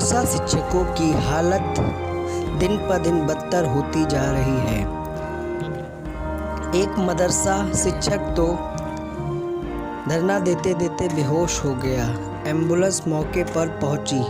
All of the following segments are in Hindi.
मदरसा शिक्षकों की हालत दिन ब दिन बदतर होती जा रही है। एक मदरसा शिक्षक तो धरना देते देते बेहोश हो गया। एम्बुलेंस मौके पर पहुंची।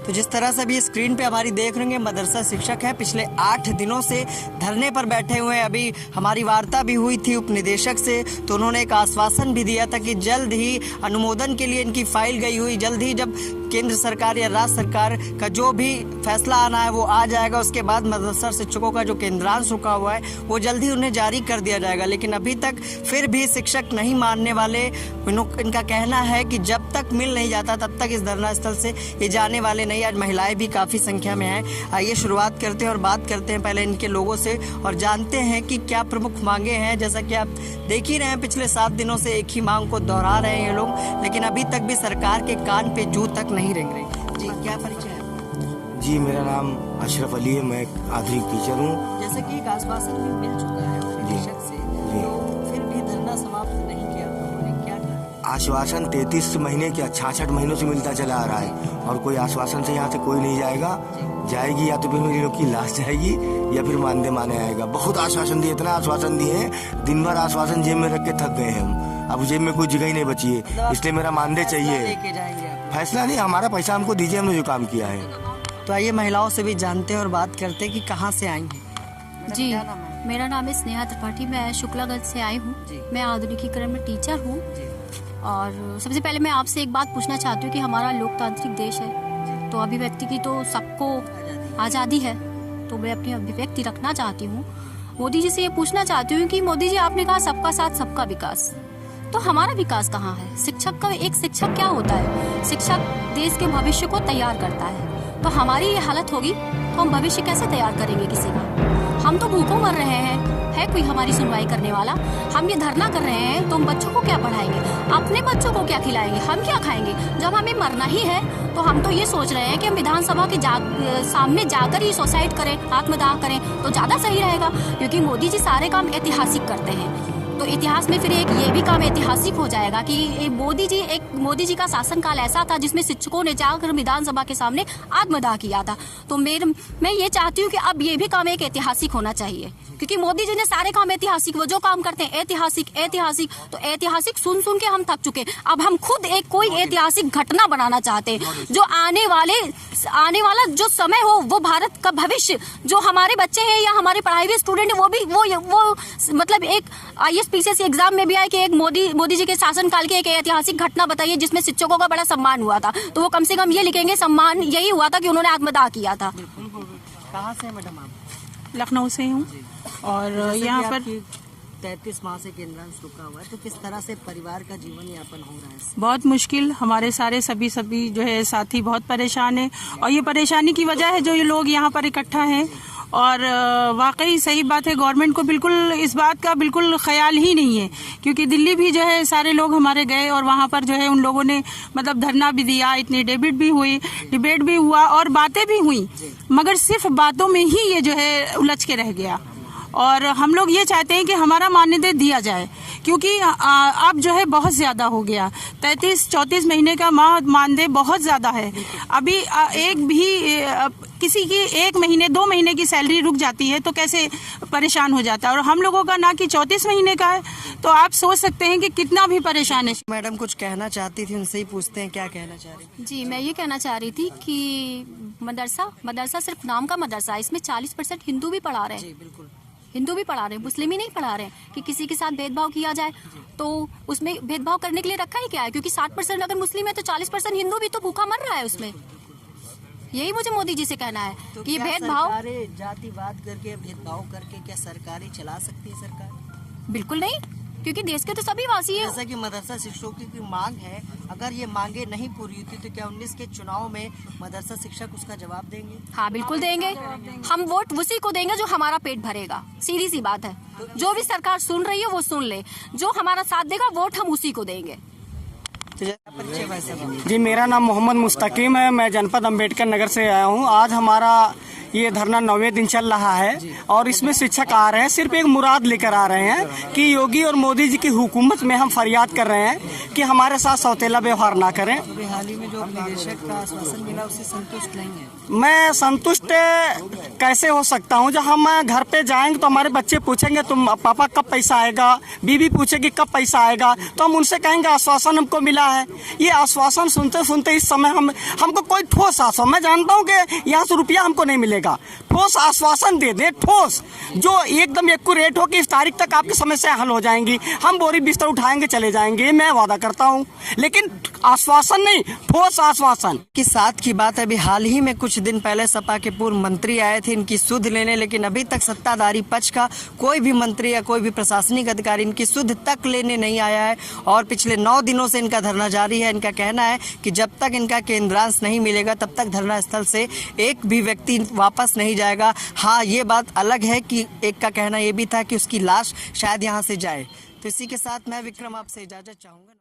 तो जिस तरह से अभी स्क्रीन पे हमारी देख रहे हैं, मदरसा शिक्षक है, पिछले 8 दिनों से धरने पर बैठे हुए हैं। अभी हमारी वार्ता भी हुई थी उपनिदेशक से, तो उन्होंने एक आश्वासन भी दिया था कि जल्द ही अनुमोदन के लिए इनकी फाइल गई हुई, जल्द ही जब केंद्र सरकार या राज्य सरकार का जो भी फैसला आना है वो आ जाएगा, उसके बाद मदरसा शिक्षकों का जो केंद्रांश रुका हुआ है वो जल्द ही उन्हें जारी कर दिया जाएगा। लेकिन अभी तक फिर भी शिक्षक नहीं मानने वाले। इनका कहना है कि जब तक मिल नहीं जाता तब तक इस धरना स्थल से ये जाने वाले नहीं। आज महिलाएं भी काफ़ी संख्या में हैं। आइए शुरुआत करते हैं और बात करते हैं पहले इनके लोगों से और जानते हैं कि क्या प्रमुख मांगे हैं। जैसा कि आप देख ही रहे हैं, पिछले 7 दिनों से एक ही मांग को दोहरा रहे हैं ये लोग, लेकिन अभी तक भी सरकार के कान पे जू तक नहीं रेंग रही। जी, क्या परिचय है? जी, मेरा नाम अशरफ अली है, मैं एक आधुनिक टीचर हूँ। जैसे कि एक आश्वासन भी मिल चुका है उपनिदेशक से, तो फिर भी धरना समाप्त नहीं किया, उन्होंने क्या कहा? आश्वासन 33 महीने क्या 66 महीनों से मिलता चला आ रहा है और कोई आश्वासन से यहाँ से कोई नहीं जाएगा। जाएगी या तो फिर मेरी लोग की लाश जाएगी या फिर मानदे माने आएगा। बहुत आश्वासन दिए, इतना आश्वासन दिए हैं, दिन भर आश्वासन जेब में रख के थक गए हैं हम। अब जेब में कोई जगह ही नहीं बची है, इसलिए मेरा मानदे चाहिए। फैसला नहीं, हमारा पैसा हमको दीजिए, हमने जो काम किया है। तो आइए महिलाओं से भी जानते हैं और बात करते हैं कि कहाँ से आई हैं। जी, मेरा नाम है स्नेहा त्रिपाठी, मैं शुक्लागंज से आई हूँ। मैं आधुनिकीकरण में टीचर हूँ। और सबसे पहले मैं आपसे एक बात पूछना चाहती हूँ कि हमारा लोकतांत्रिक देश है, तो अभिव्यक्ति की तो सबको आज़ादी है, तो मैं अपनी अभिव्यक्ति रखना चाहती हूँ। मोदी जी से ये पूछना चाहती हूँ कि मोदी जी, आपने कहा सबका साथ सबका विकास, तो हमारा विकास कहाँ है? शिक्षक का एक शिक्षक क्या होता है? शिक्षक देश के भविष्य को तैयार करता है। तो हमारी ये हालत होगी तो हम भविष्य कैसे तैयार करेंगे किसी का? हम तो भूखों मर रहे हैं, है कोई हमारी सुनवाई करने वाला? हम ये धरना कर रहे हैं तो हम बच्चों को क्या पढ़ाएंगे? अपने बच्चों को क्या खिलाएंगे? हम क्या खाएंगे? जब हमें मरना ही है तो हम तो ये सोच रहे हैं कि हम विधानसभा के सामने जाकर ही सुसाइड करें, आत्मदाह करें तो ज़्यादा सही रहेगा, क्योंकि मोदी जी सारे काम ऐतिहासिक करते हैं। तो इतिहास में फिर एक ये भी काम ऐतिहासिक हो जाएगा कि मोदी जी का शासनकाल ऐसा था जिसमें शिक्षकों ने जाकर विधानसभा के सामने आत्मदाह किया था। तो मैं ये चाहती हूँ कि अब ये भी काम एक ऐतिहासिक होना चाहिए, क्योंकि मोदी जी ने सारे काम ऐतिहासिक, वो जो काम करते हैं ऐतिहासिक, तो ऐतिहासिक सुन सुन के हम थक चुके। अब हम खुद एक कोई ऐतिहासिक घटना बनाना चाहते हैं जो आने वाला जो समय हो, वो भारत का भविष्य, जो हमारे बच्चे हैं या हमारे पढ़ाई हुए स्टूडेंट है, वो मतलब एक IAS PCS एग्जाम में भी आए कि एक मोदी जी के शासनकाल की एक ऐतिहासिक घटना बताइए जिसमें शिक्षकों का बड़ा सम्मान हुआ था। तो वो कम से कम ये लिखेंगे सम्मान यही हुआ था कि उन्होंने आत्मदाह किया था। कहाँ से मैडम आप? लखनऊ से हूँ। और यहाँ पर 33 माह से केंद्रांश रुका हुआ है, तो किस तरह से परिवार का जीवन यापन हो रहा है? बहुत मुश्किल, हमारे सारे सभी जो है साथी बहुत परेशान है और ये परेशानी की वजह है जो ये लोग यहाँ पर इकट्ठा हैं। और वाकई सही बात है, गवर्नमेंट को बिल्कुल इस बात का बिल्कुल ख्याल ही नहीं है, क्योंकि दिल्ली भी जो है सारे लोग हमारे गए और वहाँ पर जो है उन लोगों ने मतलब धरना भी दिया, इतनी डिबेट भी हुआ और बातें भी हुई, मगर सिर्फ बातों में ही ये जो है उलझ के रह गया। और हम लोग ये चाहते हैं कि हमारा मान्यता दिया जाए, क्योंकि अब जो है बहुत ज़्यादा हो गया। 33-34 महीने का मानदेय बहुत ज़्यादा है। अभी एक भी किसी की 1 महीने 2 महीने की सैलरी रुक जाती है तो कैसे परेशान हो जाता है, और हम लोगों का ना कि 34 महीने का है, तो आप सोच सकते हैं कि कितना भी परेशान है। मैडम कुछ कहना चाहती थी, उनसे ही पूछते हैं क्या कहना चाह रही? जी, मैं ये कहना चाह रही थी कि मदरसा सिर्फ नाम का मदरसा है, इसमें 40% हिंदू भी पढ़ा रहे हैं। जी बिल्कुल, हिंदू भी पढ़ा रहे हैं, मुस्लिम ही नहीं पढ़ा रहे हैं कि किसी के साथ भेदभाव किया जाए। तो उसमें भेदभाव करने के लिए रखा ही क्या है? क्योंकि 60% अगर मुस्लिम है तो 40% हिंदू भी तो भूखा मर रहा है उसमें। यही मुझे मोदी जी से कहना है तो कि भेदभाव, जातिवाद करके भेदभाव करके क्या सरकारें चला सकती है सरकार? बिल्कुल नहीं, क्योंकि देश के तो सभी वासी है। जैसा कि मदरसा शिक्षकों की मांग है, अगर ये मांगे नहीं पूरी होती तो क्या 19 के चुनाव में मदरसा शिक्षक उसका जवाब देंगे? हाँ बिल्कुल देंगे, हम वोट उसी को देंगे जो हमारा पेट भरेगा। सीधी सी बात है, जो भी सरकार सुन रही है वो सुन ले, जो हमारा साथ देगा वोट हम उसी को देंगे। तो जैसा परिचय वैसे बोलिए। जी, मेरा नाम मोहम्मद मुस्तकीम है। मैं जनपद अंबेडकर नगर से आया हूँ। आज हमारा ये धरना 9वें दिन चल रहा है और इसमें शिक्षक आ रहे हैं, सिर्फ एक मुराद लेकर आ रहे हैं कि योगी और मोदी जी की हुकूमत में हम फरियाद कर रहे हैं कि हमारे साथ सौतेला व्यवहार ना करें। अभी हाल ही में जो निदेशक का आश्वासन मिला उससे संतुष्ट नहीं है। मैं संतुष्ट कैसे हो सकता हूँ? जब हम घर पे जाएंगे तो हमारे बच्चे पूछेंगे तुम पापा कब पैसा आएगा, बीवी पूछेगी कब पैसा आएगा, तो हम उनसे कहेंगे आश्वासन हमको मिला है। ये आश्वासन सुनते सुनते इस समय हमको कोई ठोस आश्वासन, मैं जानता हूँ कि यहाँ से रुपया हमको नहीं मिलेगा, ठोस आश्वासन दे दे, ठोस जो एकदम एक्यूरेट हो कि इस तारीख तक आपकी समस्या हल हो जाएंगी, हम बोरी बिस्तर उठाएंगे चले जाएंगे, मैं वादा करता हूँ। लेकिन आश्वासन नहीं, ठोस आश्वासन। की साथ की बात है, अभी हाल ही में कुछ दिन पहले सपा के पूर्व मंत्री आए थे इनकी सुध लेने, लेकिन अभी तक सत्ताधारी पक्ष का कोई भी मंत्री या कोई भी प्रशासनिक अधिकारी इनकी सुध तक लेने नहीं आया है। और पिछले 9 दिनों से इनका धरना जारी है। इनका कहना है कि जब तक इनका केंद्रांश नहीं मिलेगा तब तक धरना स्थल से एक भी व्यक्ति वापस नहीं जाएगा। हाँ, ये बात अलग है कि एक का कहना ये भी था कि उसकी लाश शायद यहाँ से जाए। तो इसी के साथ मैं विक्रम आपसे इजाजत चाहूँगा।